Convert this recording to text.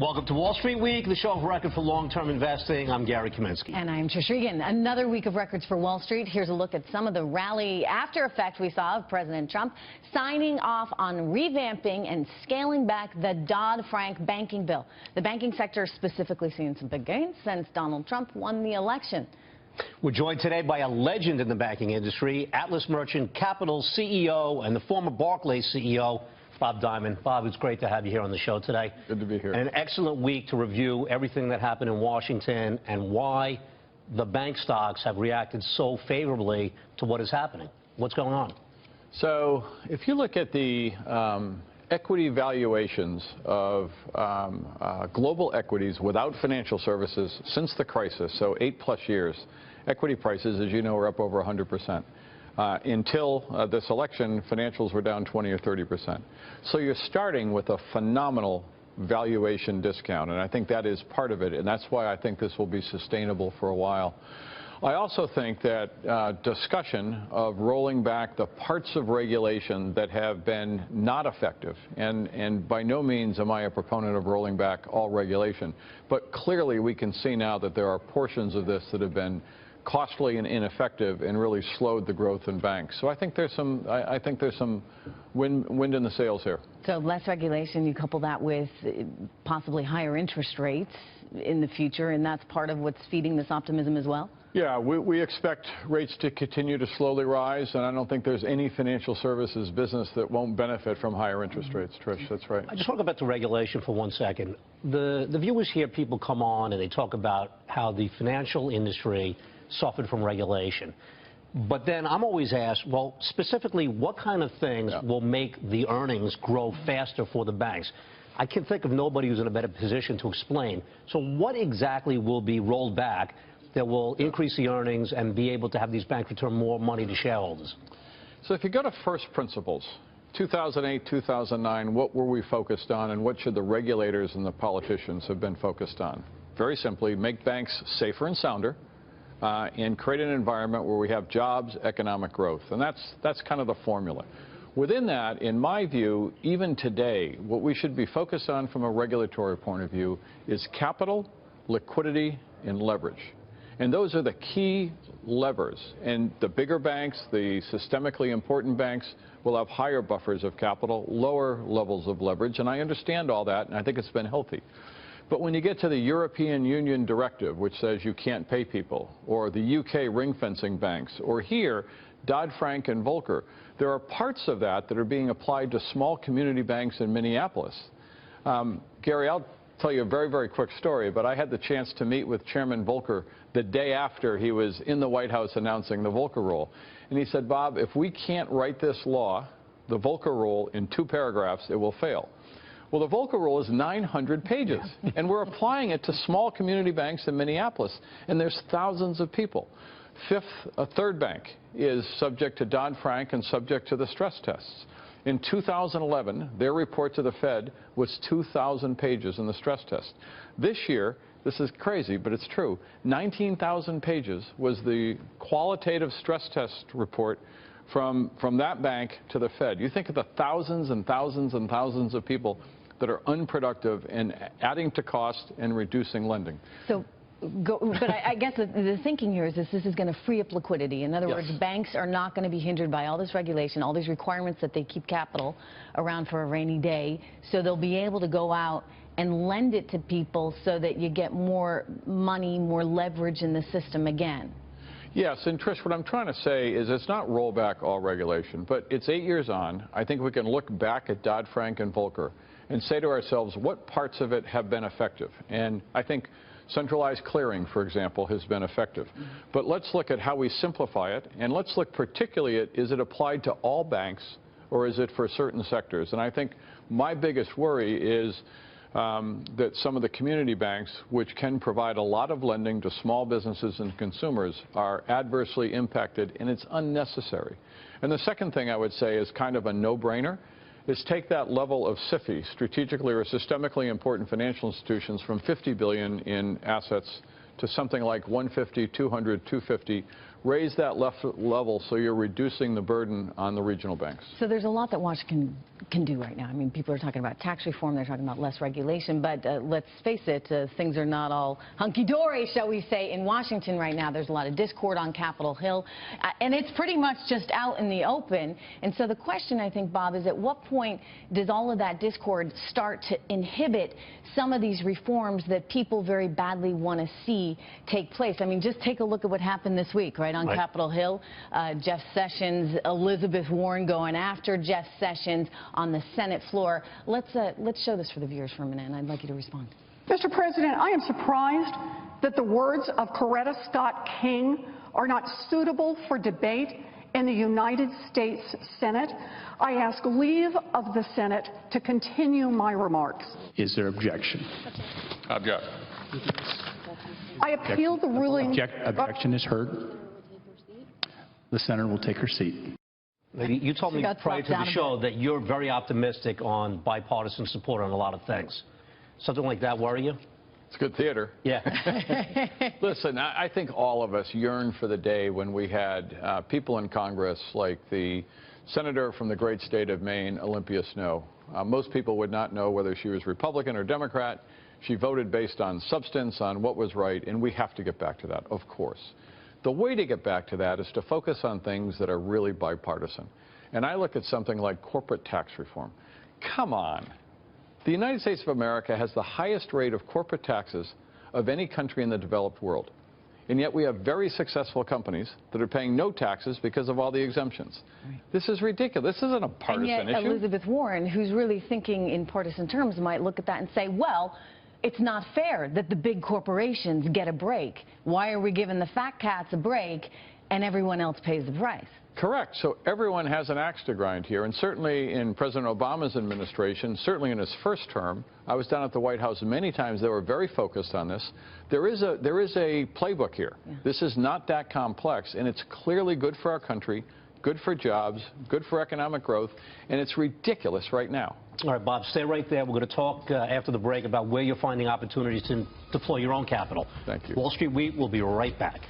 Welcome to Wall Street Week, the show of record for long-term investing. I'm Gary Kaminsky. And I'm Trish Regan. Another week of records for Wall Street. Here's a look at some of the rally after effect we saw of President Trump signing off on revamping and scaling back the Dodd-Frank banking bill. The banking sector specifically seeing some big gains since Donald Trump won the election. We're joined today by a legend in the banking industry, Atlas Merchant Capital CEO and the former Barclays CEO, Bob Diamond. Bob, it's great to have you here on the show today. Good to be here. An excellent week to review everything that happened in Washington and why the bank stocks have reacted so favorably to what is happening. What's going on? So if you look at the equity valuations of global equities without financial services since the crisis, so 8+ years, equity prices, as you know, are up over 100%. Until this election, financials were down 20 or 30%. So you're starting with a phenomenal valuation discount, and I think that is part of it, and that's why I think this will be sustainable for a while. I also think that discussion of rolling back the parts of regulation that have been not effective, and by no means am I a proponent of rolling back all regulation, but clearly we can see now that there are portions of this that have been costly and ineffective and really slowed the growth in banks. So I think there's some wind in the sails here. So less regulation, you couple that with possibly higher interest rates in the future, and that's part of what's feeding this optimism as well? Yeah, we expect rates to continue to slowly rise, and I don't think there's any financial services business that won't benefit from higher interest rates, Trish. That's right. I just want to go back to regulation for 1 second. The viewers here, people come on and they talk about how the financial industry suffered from regulation. But then I'm always asked, well, specifically, what kind of things will make the earnings grow faster for the banks? I can think of nobody who's in a better position to explain. So what exactly will be rolled back that will increase the earnings and be able to have these banks return more money to shareholders? So if you go to first principles, 2008, 2009, what were we focused on, and what should the regulators and the politicians have been focused on? Very simply, make banks safer and sounder, and create an environment where we have jobs, economic growth. And that's kind of the formula. Within that, in my view, even today, what we should be focused on from a regulatory point of view is capital, liquidity, and leverage. And those are the key levers. And the bigger banks, the systemically important banks, will have higher buffers of capital, lower levels of leverage. And I understand all that, and I think it's been healthy. But when you get to the European Union directive, which says you can't pay people, or the UK ring-fencing banks, or here, Dodd-Frank and Volcker, there are parts of that are being applied to small community banks in Minneapolis. Gary, I'll tell you a very, very quick story, but I had the chance to meet with Chairman Volcker the day after he was in the White House announcing the Volcker Rule. And he said, Bob, if we can't write this law, the Volcker Rule, in 2 paragraphs, it will fail. Well, the Volcker Rule is 900 pages, and we're applying it to small community banks in Minneapolis, and there's thousands of people. A third bank is subject to Dodd-Frank and subject to the stress tests. In 2011, their report to the Fed was 2,000 pages in the stress test. This year, this is crazy, but it's true, 19,000 pages was the qualitative stress test report from that bank to the Fed. You think of the thousands and thousands and thousands of people that are unproductive and adding to cost and reducing lending. So, but I guess the thinking here is this is going to free up liquidity. In other words, banks are not going to be hindered by all this regulation, all these requirements that they keep capital around for a rainy day. So they'll be able to go out and lend it to people so that you get more money, more leverage in the system again. Yes, and Trish, what I'm trying to say is it's not roll back all regulation, but it's 8 years on. I think we can look back at Dodd-Frank and Volcker and say to ourselves what parts of it have been effective. And I think centralized clearing, for example, has been effective. But let's look at how we simplify it, and let's look particularly at, is it applied to all banks or is it for certain sectors? And I think my biggest worry is that some of the community banks, which can provide a lot of lending to small businesses and consumers, are adversely impacted, and it's unnecessary. And the second thing I would say is kind of a no-brainer, is take that level of SIFI, strategically or systemically important financial institutions, from $50 billion in assets to something like 150, 200, 250, raise that level so you're reducing the burden on the regional banks. So there's a lot that Washington can do right now. I mean, people are talking about tax reform, they're talking about less regulation, but let's face it, things are not all hunky-dory, shall we say, in Washington right now. There's a lot of discord on Capitol Hill, and it's pretty much just out in the open. And so the question, I think, Bob, is at what point does all of that discord start to inhibit some of these reforms that people very badly want to see take place? I mean, just take a look at what happened this week, right, on Capitol Hill. Jeff Sessions, Elizabeth Warren going after Jeff Sessions on the Senate floor. Let's show this for the viewers for a minute, and I'd like you to respond. Mr. President, I am surprised that the words of Coretta Scott King are not suitable for debate in the United States Senate. I ask leave of the Senate to continue my remarks. Is there objection? Object. I appeal the ruling. Objection is heard. The senator will take her seat. You told me prior to the show that you're very optimistic on bipartisan support on a lot of things. Something like that worry you? It's good theater. Yeah. Listen, I think all of us yearn for the day when we had people in Congress like the senator from the great state of Maine, Olympia Snowe. Most people would not know whether she was Republican or Democrat. She voted based on substance, on what was right, and we have to get back to that, of course. The way to get back to that is to focus on things that are really bipartisan. And I look at something like corporate tax reform. Come on. The United States of America has the highest rate of corporate taxes of any country in the developed world. And yet we have very successful companies that are paying no taxes because of all the exemptions. Right. This is ridiculous. This isn't a partisan issue. And yet Elizabeth Warren, who's really thinking in partisan terms, might look at that and say, well, it's not fair that the big corporations get a break. Why are we giving the fat cats a break and everyone else pays the price? Correct. So everyone has an axe to grind here. And certainly in President Obama's administration, certainly in his first term, I was down at the White House many times. They were very focused on this. There is a playbook here. Yeah. This is not that complex, and it's clearly good for our country, good for jobs, good for economic growth, and it's ridiculous right now. All right, Bob, stay right there. We're going to talk after the break about where you're finding opportunities to deploy your own capital. Thank you. Wall Street Week will be right back.